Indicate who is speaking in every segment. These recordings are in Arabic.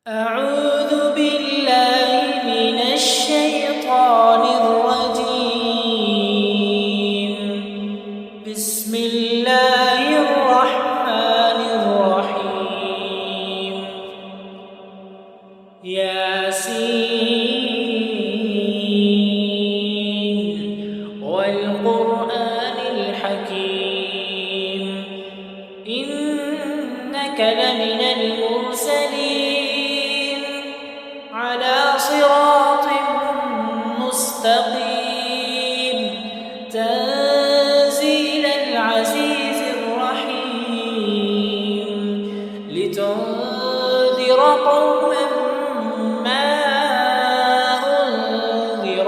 Speaker 1: أعوذ بالله من الشيطان الرجيم. بسم الله الرحمن الرحيم. ياسين والقرآن الحكيم إنك لمن المرسلين على صراط مستقيم تنزيل العزيز الرحيم لتنذر قوما ما أنذر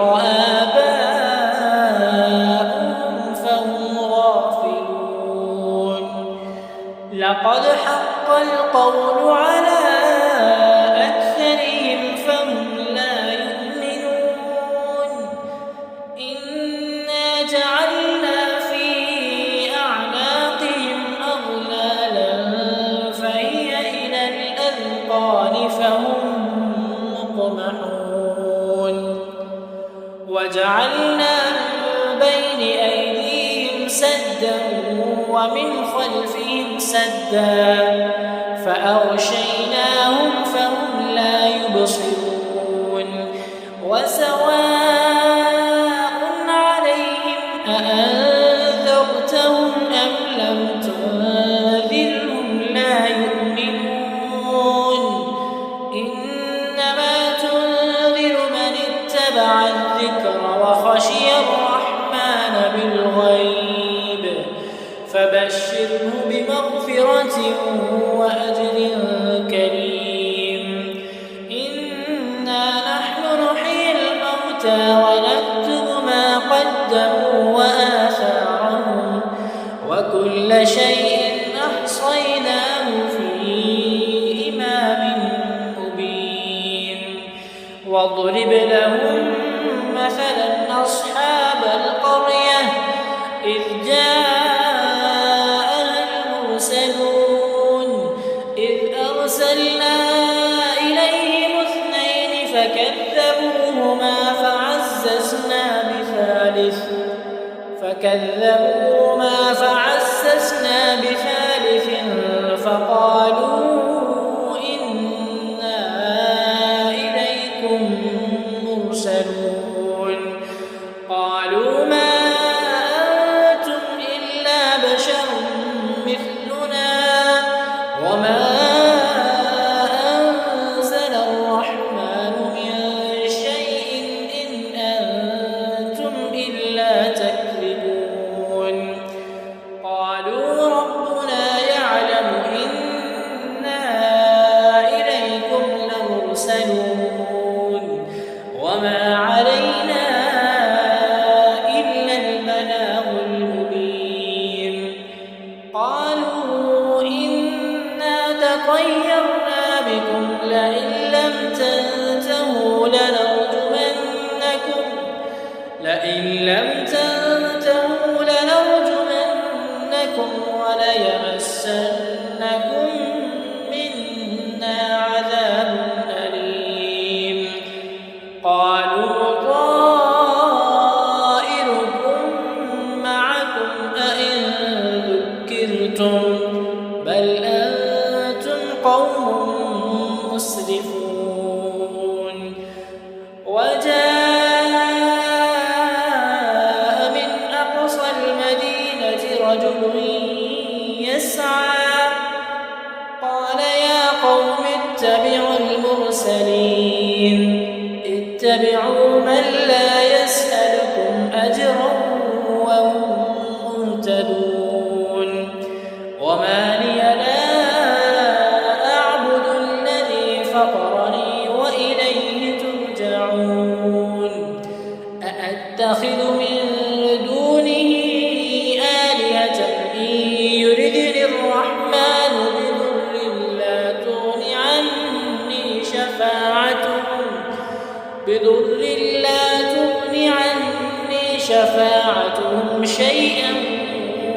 Speaker 1: آباؤهم فهم غافلون. لقد حق القول على أكثرهم فهم لا يؤمنون. إنا جعلنا في أعناقهم أغلالا فهي إلى الأذقان فهم مقمحون. وجعلنا من بين أيديهم سدا ومن خلفهم سدا فأغشيناهم فهم لا يبصرون. وسواء عليهم أأنذرتهم أم لم تنذرهم لا يؤمنون. إنما تنذر من اتبع الذكر وخشي الرحمن بالغيب فبشره بمغفرة وأجر كريم. إنا نحن نحيي الموتى ونكتب ما قدموا وآثارهم وكل شيء أحصيناه في إمام مبين. واضرب لهم مثلا أصحاب القرية إذ أرسلنا إليهم اثنين فكذبوهما فعززنا بثالث فقالوا إنا إليكم مرسلون. قالوا ما أنتم إلا بشر مثلنا وما وما علينا إلا البلاغ المبين. قالوا إنا تطيرنا بكم لئن لم تنتهوا لنرجمنكم وليمسنكم منا عذاب أليم. قالوا طائركم معكم أئن ذكرتم بل أنتم قوم مسرفون. وجاء من أقصى المدينة رجل يسعى قال يا قوم اتبعوا المرسلين اتبعوا من لا يسألكم أجرا وهم مهتدون. وما لي لا أعبد الذي فطرني وإليه ترجعون. أأتخذ من دونه آلهة إن يردني الرحمن بضر لا تغن عني شفاعتهم شيئا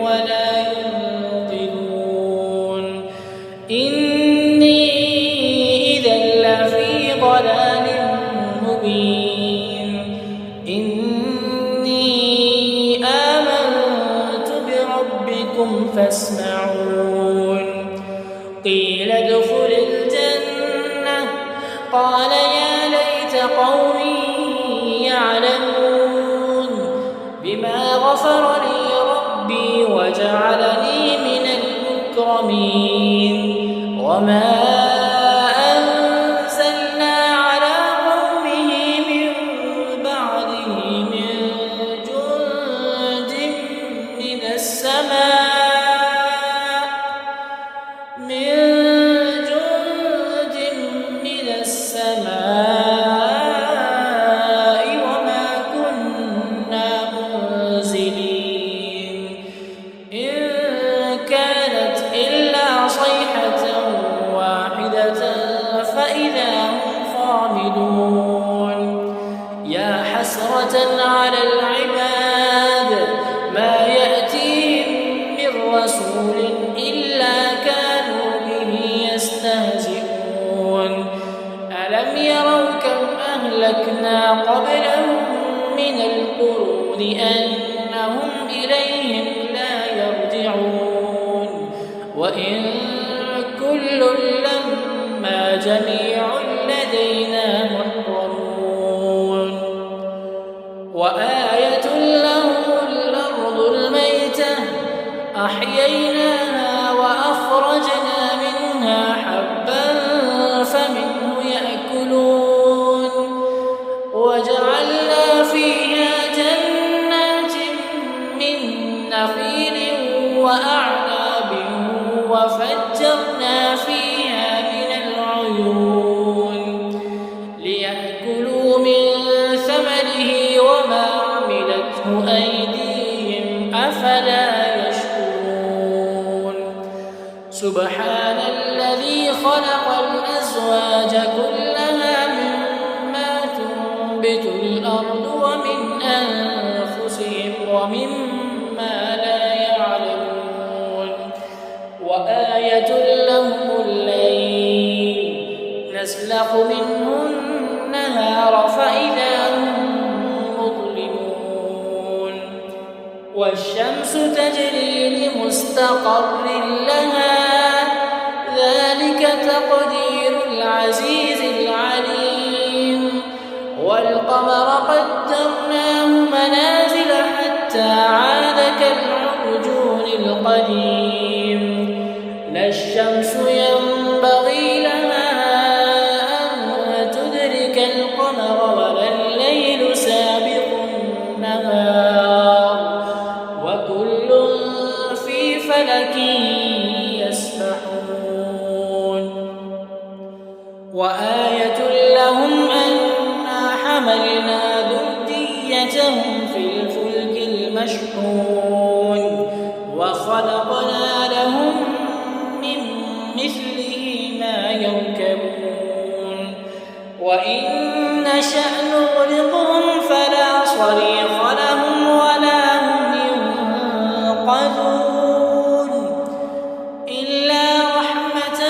Speaker 1: ولا ينقذون. إني إذا قال يا ليت قومي يعلمون بما غفر لي ربي وجعلني من المكرمين وما أنزلنا على قومه من بعده من جند من السماء وما كنا منزلين إن كانت إلا صيحة واحدة فإذا هم خامدون يا حسرة على العباد ما يأتيهم من رسول إلا كانوا به يستهزئون ألم يروا كم أهلكنا قبلهم من القرون أنهم إليهم لا يرجعون وإن كل لما جميع لدينا محضرون وآية لهم الأرض الميتة أحييناها وأخرجنا منها حبا فمنه يأكلون وجعلنا فيها جنات من نخيل وأعناب وفجرنا فيها من العيون ليأكلوا من ثمره وما عملته أيديهم أفلا يشكرون سبحان الذي خلق الأزواج كلها مما تنبت الأرض ومن أنفسهم ومما لا يعلمون وآية لهم الليل نسلخ منه النهار فإذا هم مظلمون والشمس تجري لمستقر لها ذلك تقدير العزيز العليم والقمر قدرناه منازل حتى عاد كالعرجون القديم لا الشمس ينبغي لها أن تدرك القمر ولا الليل سابق النهار وكل في فلك يسبحون وآية لهم أنا حملنا ذريتهم في الفلك المشحون وخلقنا لهم من مثله ما يركبون وإن نشأ نغرقهم فلا صريخ لهم ولا هم ينقذون إلا رحمة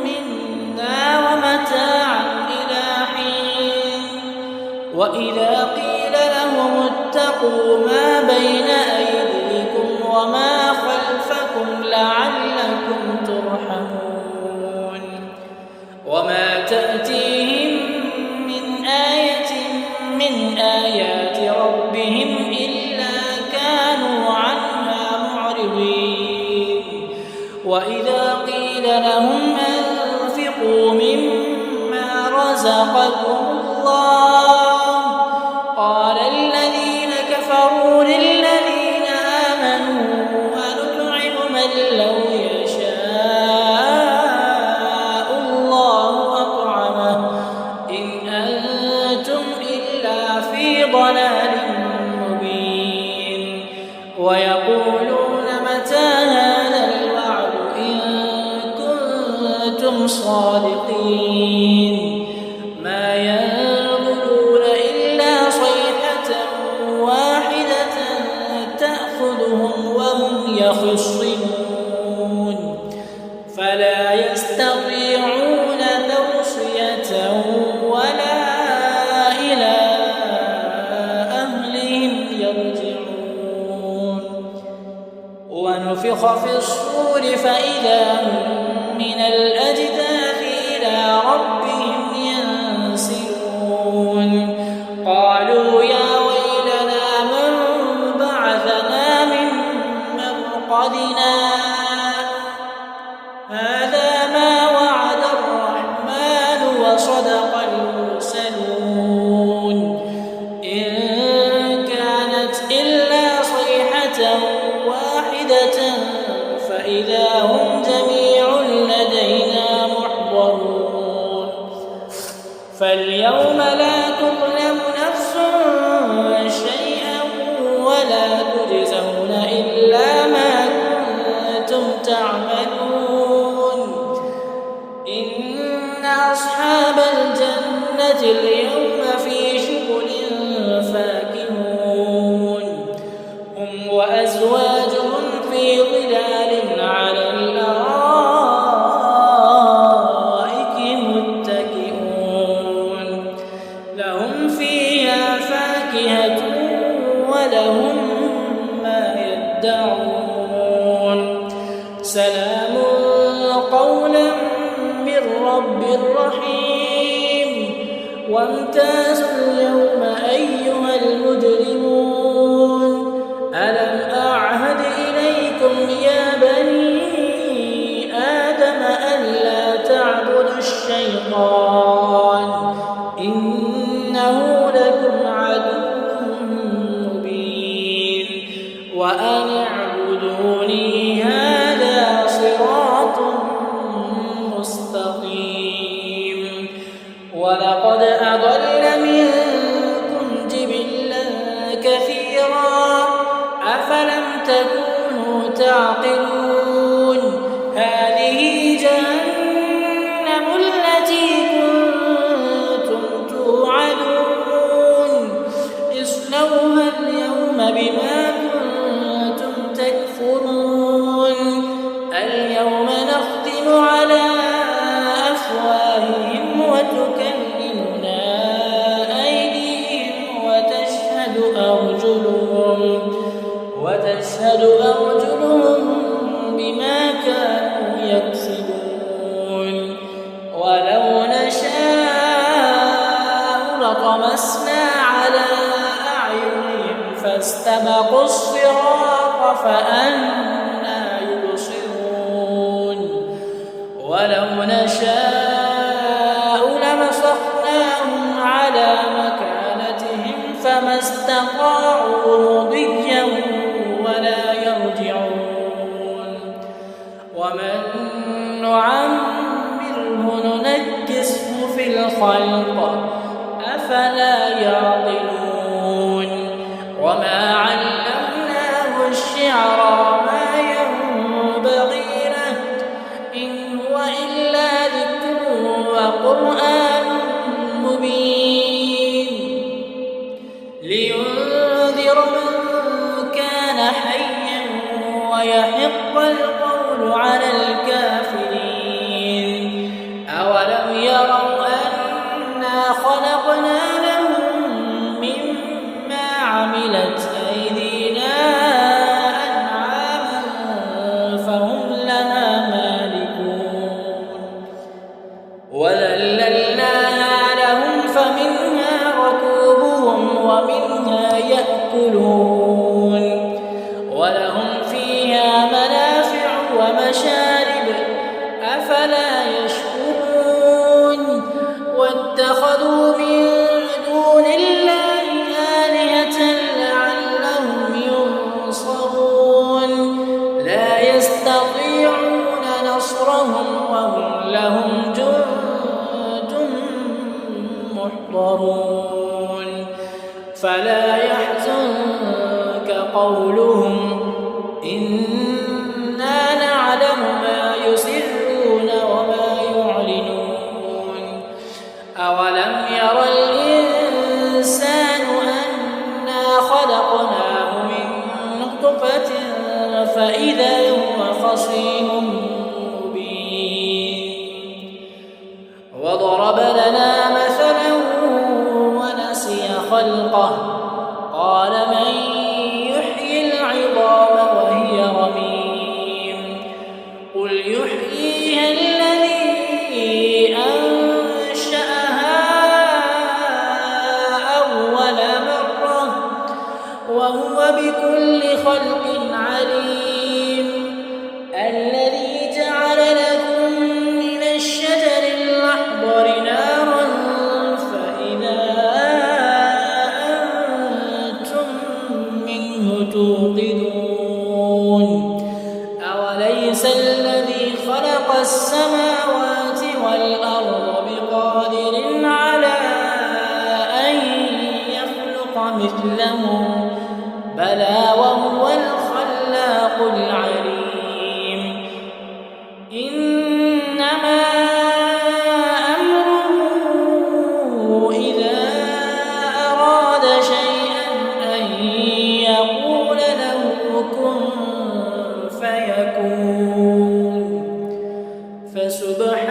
Speaker 1: منا ومتاعا إلى حين وإذا قيل لهم اتقوا ما بين أيديكم وما خلفكم لعلكم ترحمون وما تأتيهم من آية من آيات ربهم إلا كانوا عنها معرضين وإذا قيل لهم أنفقوا مما رزقكم الله قال الذين كفروا للذين آمنوا أنطعم من لو يشاء الله أطعمه إن أنتم إلا في ضلال مبين ويقولون متى هذا الوعد إن كنتم صادقين ما ينظرون إلا صيحة واحدة تأخذهم وهم يخصمون فلا يستطيعون توصية ولا إلى أهلهم يرجعون ونفخ في الصور فإذا هم من الأجداث إلى ربهم فاليوم لا تظلم نفس شيئا ولا تجزون إلا ما كنتم تعملون. إن أصحاب الجنة اليوم في شغل فاكهون هم وأزواجهم في ظلال على الأرائك متكئون لهم فيها فاكهة ولهم ما يدعون سلام قولا من رب رحيم. وامتازوا اليوم أيها المجرمون ألم أعهد إليكم يا بني آدم ألا تعبدوا الشيطان إنه لكم عدو مبين وأن اعبدوني هذا صراط مستقيم. ولقد أضل منكم جبلا كثيرا أفلم تكونوا تعقلون. هذه جهنم التي كنتم توعدون اصلوها اليوم بما كنتم تكفرون. اليوم نختم على أفواههم وتكلمنا أيديهم وتشهد أرجلهم بما كانوا يكسبون. ولو نشاء لطمسنا على أعينهم فاستبقوا الصراط فأنى يبصرون. ولو نشاء لمسخناهم على مكانتهم فما استطاعوا مضيا ولا يرجعون. ومن نعمره ننكسه في الخلق أفلا يعقلون. وما علمناه الشعر ما ينبغي له إن هو إلا ذكر وقرآن مبين لينذر من كان حيا ويحق القول على الكافرين. أولم يروا أنا خلقنا لهم مما عملت أيدينا أنعاما فهم لها مالكون وذللناها لهم فمنها ركوبهم ومنها يأكلون ولهم فيها منافع ومشارب أفلا يشكرون. واتخذوا من دون الله آلهة لعلهم ينصرون لا يستطيعون نصرهم وهم لهم جند محضرون. فلا يحزنك قولهم إنا نعلم ما يسرون وما يعلنون. أولم ير الإنسان أنا خلقناه من نطفة فإذا هو خصيم مبين. وضرب لنا مثلا ونسي خلقه قال من يحيي العظام وهي رميم قل يحييها الذي أنشأها أول مرة وهو بكل خلق عليم. الذي جعل لكم من الشجر الأخضر نارا فإذا أنتم منه توقدون. أوليس الذي خلق السماوات والأرض بقادر على مثله بلى وهو الخلاق العليم إنما أمره إذا أراد شيئا أن يقول له كن فيكون فسبحان